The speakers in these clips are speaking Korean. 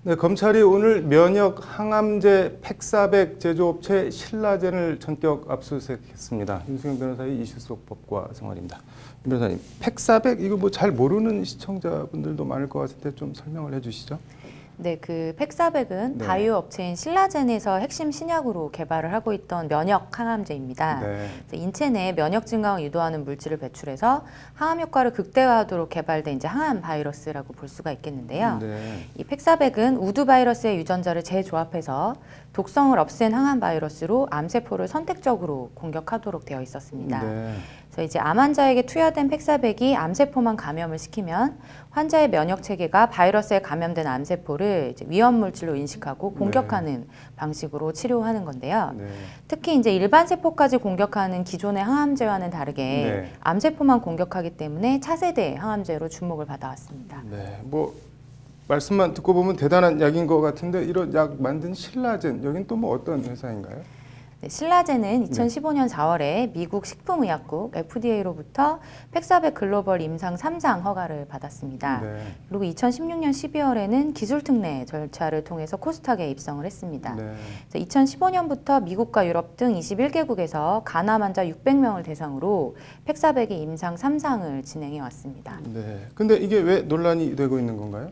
네, 검찰이 오늘 면역 항암제 팩사백 제조업체 신라젠을 전격 압수수색했습니다. 윤수경 변호사의 이슈 속 법과 생활입니다. 윤 변호사님, 팩사백 이거 뭐 잘 모르는 시청자분들도 많을 것 같은데 좀 설명을 해주시죠. 네, 그 팩사백은 네. 바이오 업체인 신라젠에서 핵심 신약으로 개발을 하고 있던 면역 항암제입니다. 네. 인체 내 면역 증강을 유도하는 물질을 배출해서 항암 효과를 극대화하도록 개발된 이제 항암 바이러스라고 볼 수가 있겠는데요. 네. 이 팩사백은 우두 바이러스의 유전자를 재조합해서 독성을 없앤 항암 바이러스로 암세포를 선택적으로 공격하도록 되어 있었습니다. 네. 그래서 이제 암 환자에게 투여된 팩사백이 암세포만 감염을 시키면 환자의 면역 체계가 바이러스에 감염된 암세포를 이제 위험 물질로 인식하고 공격하는 방식으로 치료하는 건데요. 네. 특히 이제 일반 세포까지 공격하는 기존의 항암제와는 다르게 네. 암세포만 공격하기 때문에 차세대 항암제로 주목을 받아왔습니다. 네. 뭐 말씀만 듣고 보면 대단한 약인 것 같은데 이런 약 만든 신라젠 여긴 또 뭐 어떤 회사인가요? 네, 신라젠은 2015년 4월에 미국 식품의약국 FDA로부터 팩사백 글로벌 임상 3상 허가를 받았습니다. 네. 그리고 2016년 12월에는 기술특례 절차를 통해서 코스닥에 입성을 했습니다. 네. 2015년부터 미국과 유럽 등 21개국에서 간암 환자 600명을 대상으로 팩사백의 임상 3상을 진행해 왔습니다. 네. 근데 이게 왜 논란이 되고 있는 건가요?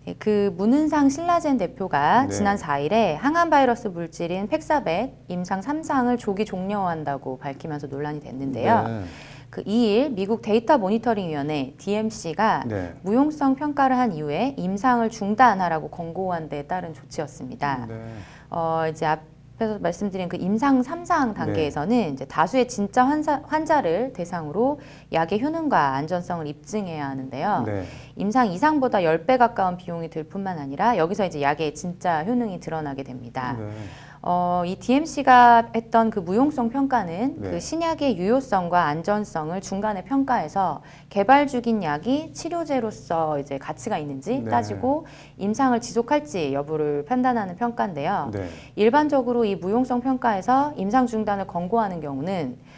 네, 그 문은상 신라젠 대표가 네. 지난 4일에 항암 바이러스 물질인 팩사백 임상 3상을 조기 종료한다고 밝히면서 논란이 됐는데요. 네. 그 2일 미국 데이터 모니터링위원회 DMC가 네. 무용성 평가를 한 이후에 임상을 중단하라고 권고한 데 따른 조치였습니다. 네. 이제 앞에서 말씀드린 그 임상 3상 단계에서는 이제 다수의 진짜 환자를 대상으로 약의 효능과 안전성을 입증해야 하는데요. 네. 임상 2상보다 10배 가까운 비용이 들 뿐만 아니라 여기서 이제 약의 진짜 효능이 드러나게 됩니다. 네. 이 DMC가 했던 그 무용성 평가는 네. 그 신약의 유효성과 안전성을 중간에 평가해서 개발 중인 약이 치료제로서 이제 가치가 있는지 네. 따지고 임상을 지속할지 여부를 판단하는 평가인데요. 네. 일반적으로 이 무용성 평가에서 임상 중단을 권고하는 경우는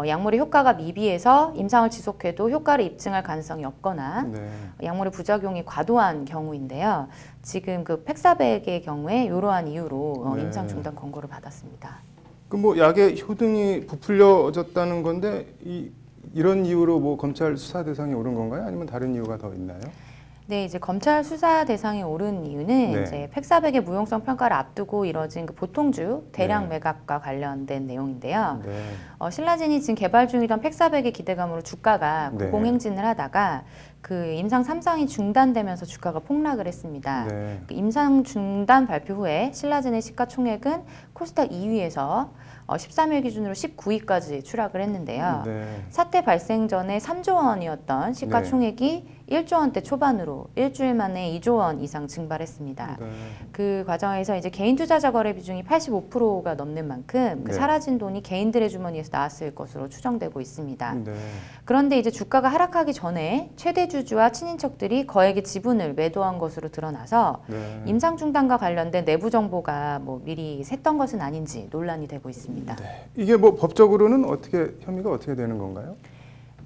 약물의 효과가 미비해서 임상을 지속해도 효과를 입증할 가능성이 없거나 네. 약물의 부작용이 과도한 경우인데요. 지금 그 팩사백의 경우에 이러한 이유로 네. 임상 중단 권고를 받았습니다. 그 뭐 약의 효능이 부풀려졌다는 건데 이런 이유로 뭐 검찰 수사 대상에 오른 건가요? 아니면 다른 이유가 더 있나요? 네, 이제 검찰 수사 대상에 오른 이유는 네. 이제 팩사백의 무용성 평가를 앞두고 이뤄진 그 보통주 대량 네. 매각과 관련된 내용인데요. 네. 신라젠이 지금 개발 중이던 팩사백의 기대감으로 주가가 네. 고공행진을 하다가 그 임상 3상이 중단되면서 주가가 폭락을 했습니다. 네. 그 임상 중단 발표 후에 신라젠의 시가총액은 코스닥 2위에서 13일 기준으로 19위까지 추락을 했는데요. 네. 사태 발생 전에 3조 원이었던 시가총액이 1조 원대 초반으로 일주일 만에 2조 원 이상 증발했습니다. 네. 그 과정에서 이제 개인 투자자 거래 비중이 85%가 넘는 만큼 그 네. 사라진 돈이 개인들의 주머니에서 나왔을 것으로 추정되고 있습니다. 네. 그런데 이제 주가가 하락하기 전에 최대 주주와 친인척들이 거액의 지분을 매도한 것으로 드러나서 네. 임상 중단과 관련된 내부 정보가 뭐 미리 샜던 것은 아닌지 논란이 되고 있습니다. 네. 이게 뭐 법적으로는 혐의가 어떻게 되는 건가요?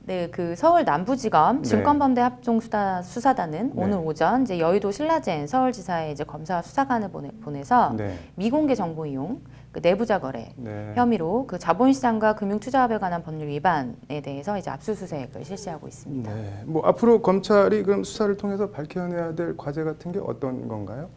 네, 그 서울 남부지검 네. 증권범죄 합동수사단은 네. 오늘 오전 이제 여의도 신라젠 서울지사에 이제 검사 수사관을 보내서 네. 미공개 정보 이용, 그 내부자 거래 네. 혐의로 그 자본시장과 금융투자업에 관한 법률 위반에 대해서 이제 압수수색을 실시하고 있습니다. 네. 뭐 앞으로 검찰이 그럼 수사를 통해서 밝혀내야 될 과제 같은 게 어떤 건가요?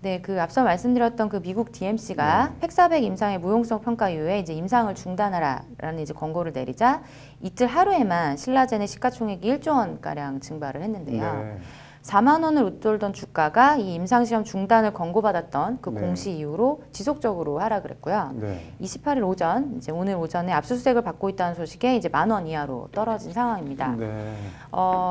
네, 그 앞서 말씀드렸던 그 미국 DMC가 팩사백 임상의 무용성 평가 이후에 이제 임상을 중단하라라는 이제 권고를 내리자 이틀 하루에만 신라젠의 시가총액이 1조 원 가량 증발을 했는데요. 네. 4만 원을 웃돌던 주가가 이 임상시험 중단을 권고받았던 그 네. 공시 이후로 지속적으로 하락을 했고요. 네. 28일 오전, 이제 오늘 오전에 압수수색을 받고 있다는 소식에 이제 10,000원 이하로 떨어진 상황입니다. 네.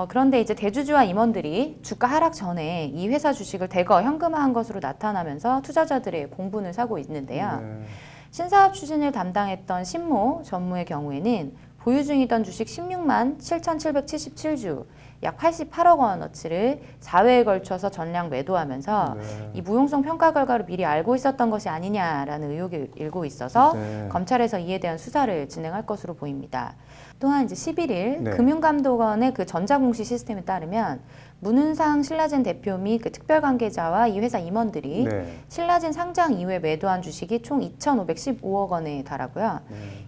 그런데 이제 대주주와 임원들이 주가 하락 전에 이 회사 주식을 대거 현금화한 것으로 나타나면서 투자자들의 공분을 사고 있는데요. 네. 신사업 추진을 담당했던 신모 전무의 경우에는 보유 중이던 주식 16만 7,777주, 약 88억 원어치를 4회에 걸쳐서 전량 매도하면서 네. 이 무용성 평가 결과를 미리 알고 있었던 것이 아니냐라는 의혹이 일고 있어서 네. 검찰에서 이에 대한 수사를 진행할 것으로 보입니다. 또한 이제 11일 네. 금융감독원의 그 전자공시 시스템에 따르면 문은상 신라젠 대표 및 그 특별 관계자와 이 회사 임원들이 네. 신라젠 상장 이후에 매도한 주식이 총 2,515억 원에 달하고요.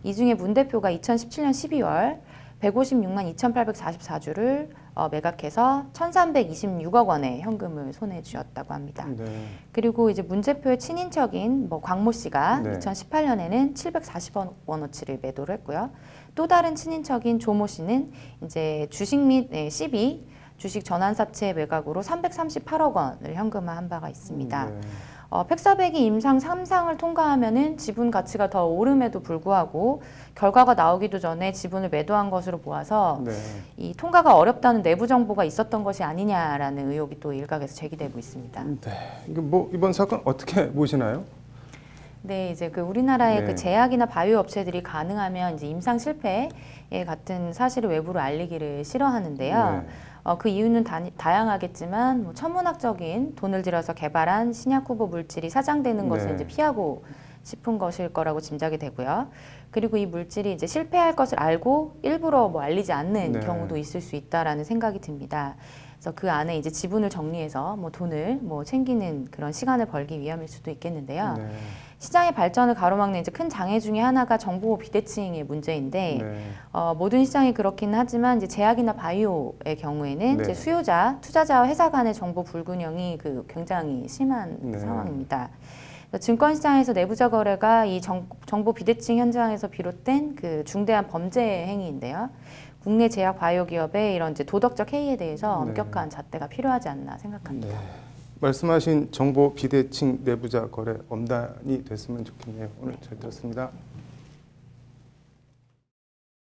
이 중에 문 대표가 2017년 12월 156만 2,844주를 매각해서 1,326억 원의 현금을 손에 쥐었다고 합니다. 네. 그리고 이제 문 대표의 친인척인 뭐 광모 씨가 네. 2018년에는 740억 원어치를 매도를 했고요. 또 다른 친인척인 조모 씨는 이제 주식 및 CB 주식 전환사채 매각으로 338억 원을 현금화한 바가 있습니다. 네. 팩사백이 임상 3상을 통과하면은 지분 가치가 더 오름에도 불구하고 결과가 나오기도 전에 지분을 매도한 것으로 보아서 네. 이 통과가 어렵다는 내부 정보가 있었던 것이 아니냐라는 의혹이 또 일각에서 제기되고 있습니다. 네. 이거 뭐 이번 사건 어떻게 보시나요? 네, 이제 그 우리나라의 네. 그 제약이나 바이오 업체들이 가능하면 이제 임상 실패 같은 사실을 외부로 알리기를 싫어하는데요. 네. 그 이유는 다양하겠지만 뭐 천문학적인 돈을 들여서 개발한 신약 후보 물질이 사장되는 것을 네. 이제 피하고 싶은 것일 거라고 짐작이 되고요. 그리고 이 물질이 이제 실패할 것을 알고 일부러 뭐 알리지 않는 네. 경우도 있을 수 있다라는 생각이 듭니다. 그래서 그 안에 이제 지분을 정리해서 뭐 돈을 뭐 챙기는 그런 시간을 벌기 위함일 수도 있겠는데요. 네. 시장의 발전을 가로막는 이제 큰 장애 중에 하나가 정보 비대칭의 문제인데 네. 모든 시장이 그렇긴 하지만 이제 제약이나 바이오의 경우에는 네. 이제 수요자, 투자자와 회사 간의 정보 불균형이 그 굉장히 심한 네. 상황입니다. 증권시장에서 내부자 거래가 이 정보 비대칭 현장에서 비롯된 그 중대한 범죄 행위인데요. 국내 제약 바이오 기업의 이런 이제 도덕적 해이에 대해서 네. 엄격한 잣대가 필요하지 않나 생각합니다. 네. 말씀하신 정보 비대칭 내부자 거래 엄단이 됐으면 좋겠네요. 오늘 잘 들었습니다.